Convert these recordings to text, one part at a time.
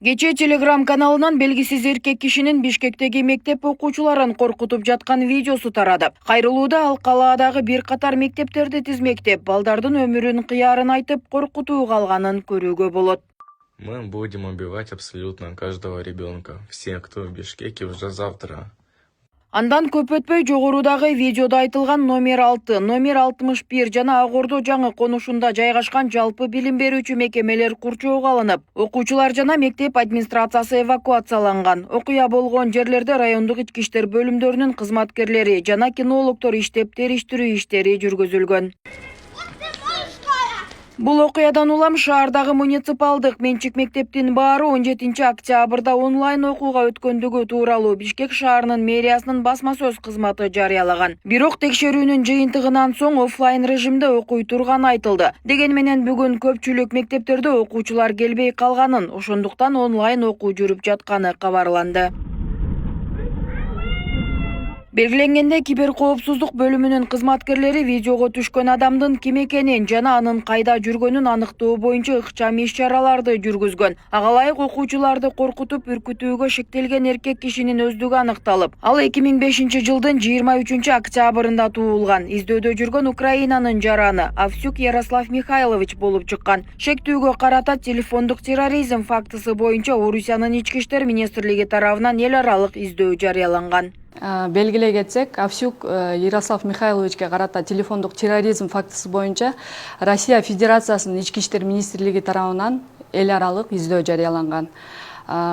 Кече Telegram каналынан белгисиз эркек кишинин Бишкектеги мектеп окуучуларын коркутуп жаткан видеосу тарады. Кайрылууда ал калаадагы бир катар мектептерди тизмектеп, балдардын өмүрүн кыярын айтып, коркутууга алганын көрүүгө болот. Мы будем убивать абсолютно каждого ребенка. Все, кто в Бишкеке, уже завтра. Андан көп өтпөй жогорудагы видеодо айтылган номер 6, номер 61 жана Ак Ордо жаңы конушунда жайгашкан жалпы билим берүүчү мекемелер курчоого алынып, окуучулар жана мектеп администрациясы эвакуацияланган. Окуя болгон жерлерде райондук ички иштер бөлүмдөрүнүн кызматкерлери жана кинологдор иштеп териштирүү иштери жүргүзүлгөн. Бул окуядан улам шаардагы муниципалдык менчик мектептин баары 17 октябрда онлайн окууга өткөндүгү тууралуу Бишкек шаарынын мэриясынын басма сөз кызматы жарыялаган. Бирок текшерүүнүн жыйынтыгынан соң офлайн режимде окуй турганы айтылды. Деген менен бүгүн көпчүлүк мектептерде окуучулар келбей калганын, ошондуктан онлайн окуу жүрүп жатканы кабарланды. Белгиленгенде киберкоопсуздук бөлүмүнүн кызматкерлери видеого түшкөн адамдын ким экенин жана анын кайда жүргөнүн аныктоо боюнча ыкчам иш-чараларды жүргүзгөн. Ага ылайык окуучуларды коркутуп, үркүтүүгө шектелген эркек кишинин өздүгү аныкталып, ал 2005 жылдын 23 октябрында туулган. Издөөдө жүргөн Украинанын жараны Авсюк Ярослав Михайлович болуп чыккан. Шектүүгө карата телефондук терроризм фактысы боюнча Орусиянын ички иштер министрлиги тарабынан эл аралык издөө жарыяланган. Белгилей кетсек, Авсюк Ярослав Михайловичке карата телефондук терроризм фактысы боюнча Россия Федерациясынын ички иштер министрлиги тарабынан эл аралык издөө жарыяланган.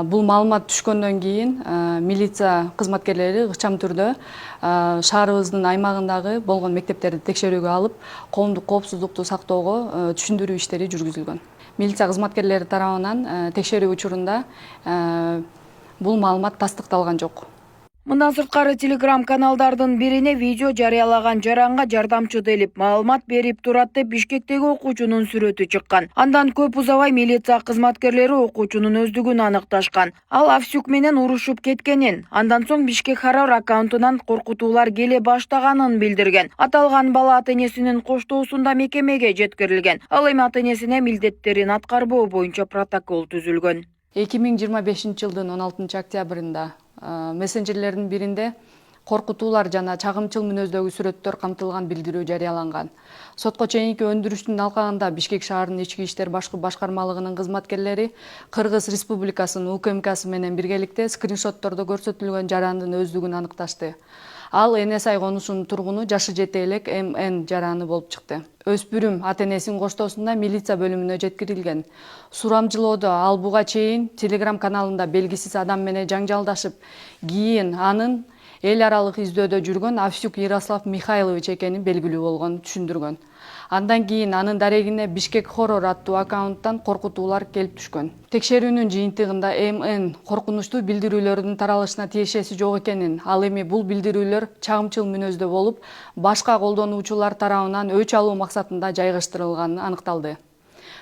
Бул маалымат түшкөндөн кийин милиция кызматкерлери ыкчам түрдө шаарыбыздын аймагындагы болгон мектептерди текшерүүгө алып, коомдук коопсуздукту сактоого түшүндүрүү иштери жүргүзүлгөн. Милиция кызматкерлери тарабынан текшерүү учурунда бул маалымат тастыкталган жок. Мындан сырткары Telegram каналдардын бирине видео жарыялаган жаранга жардамчы делип маалымат берип турат деп Бишкектеги окуучунун сүрөтү чыккан. Андан көп узабай милиция кызматкерлери окуучунун өздүгүн аныкташкан. Ал Авсюк менен урушуп кеткенин, андан соң Бишкек Харар аккаунтунан коркутуулар келе баштаганын билдирген. Аталган бала ата-энесинин коштоосунда мекемеге жеткирилген. Ал эми ата-энесине милдеттерин аткарбоо боюнча протокол түзүлгөн. 2025 жылдын 16 октябрында мессенджерлердин биринде коркутуулар жана чагымчыл мүнөздөгү сүрөттөр камтылган билдирүү жарыяланган. Сотко чейинки өндүрүштүн алкагында Бишкек шаарынын ички иштер башкармалыгынын кызматкерлери Кыргыз Республикасынын УКМКсы менен биргеликте скриншоттордо көрсөтүлгөн жарандын өздүгүн аныкташты. Ал Энесай конушунун тургуну жашы жете элек МН жараны болуп чыкты. Өспүрүм ата-энесинин коштоосунда милиция бөлүмүнө жеткирилген. Сурамжылоодо ал буга чейин Telegram каналында белгисиз адам менен жаңжалдашып, кийин анын эл аралык издөөдө жүргөн Авсюк Ярослав Михайлович экени белгилүү болгонун түшүндүргөн. Андан кийин анын дарегине Бишкек Хоррор аттуу аккаунттан коркутуулар келип түшкөн. Текшерүүнүн жыйынтыгында МН коркунучтуу билдирүүлөрдүн таралышына тиешеси жок экенин, ал эми бул билдирүүлөр чагымчыл мүнөздө болуп, башка колдонуучулар тарабынан өч алуу максатында жайгаштырылганы аныкталды.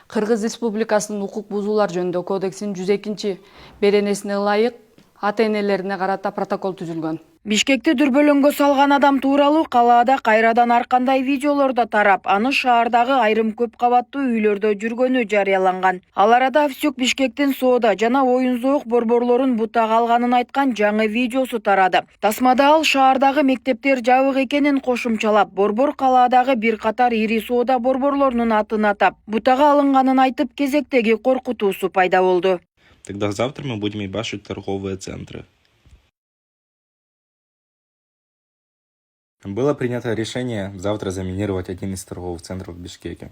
Кыргыз Республикасынын укук бузуулар жөнүндө кодексинин 102 беренесине ылайык ата-энелерине карата протокол түзүлгөн. Бишкекти дүрбөлөңгө салган адам тууралуу калаада кайрадан ар кандай видеолордо тарап, аны шаардагы айрым көп кабаттуу үйлөрдө жүргөнү жарыяланган. Ал арада Авсюк Бишкектин соода жана оюн зоок борборлорун бутага алганын айткан жаңы видеосу тарады. Тасмада ал шаардагы мектептер жабык экенин кошумчалап, борбор калаадагы бир катар ири соода борборлорунун атын атап, бутага алынганын айтып, кезектеги коркутуусу пайда болду. Тогда завтра мы будем ебашить торговые центры. Было принято решение завтра заминировать один из торговых центров в Бишкеке.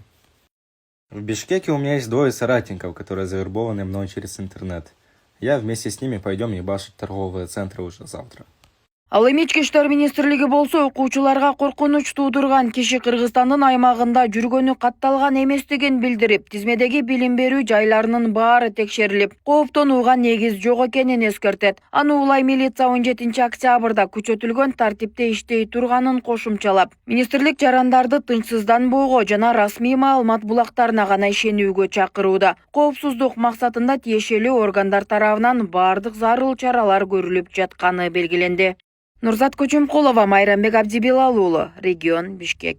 В Бишкеке у меня есть двое соратников, которые завербованы мной через интернет. Я вместе с ними пойдем ебашить торговые центры уже завтра. Ал эми ички иштер министрлиги болсо окуучуларга коркунуч туудурган киши Кыргызстандын аймагында жүргөнү катталган эместигин билдирип, тизмедеги билим берүү жайларынын баары текшерилип, кооптонууга негиз жок экенин эскертет. Аны улай милиция 17 октябрда күчөтүлгөн тартипте иштей турганын кошумчалап, министрлик жарандарды тынчсызданбоого жана расмий маалымат булактарына гана ишенүүгө чакырууда. Коопсуздук максатында тиешелүү органдар тарабынан бардык зарыл чаралар көрүлүп жатканы белгиленди. Нурзат Көчөмкулова, Майрамбек Абдибелал уулу, регион Бишкек.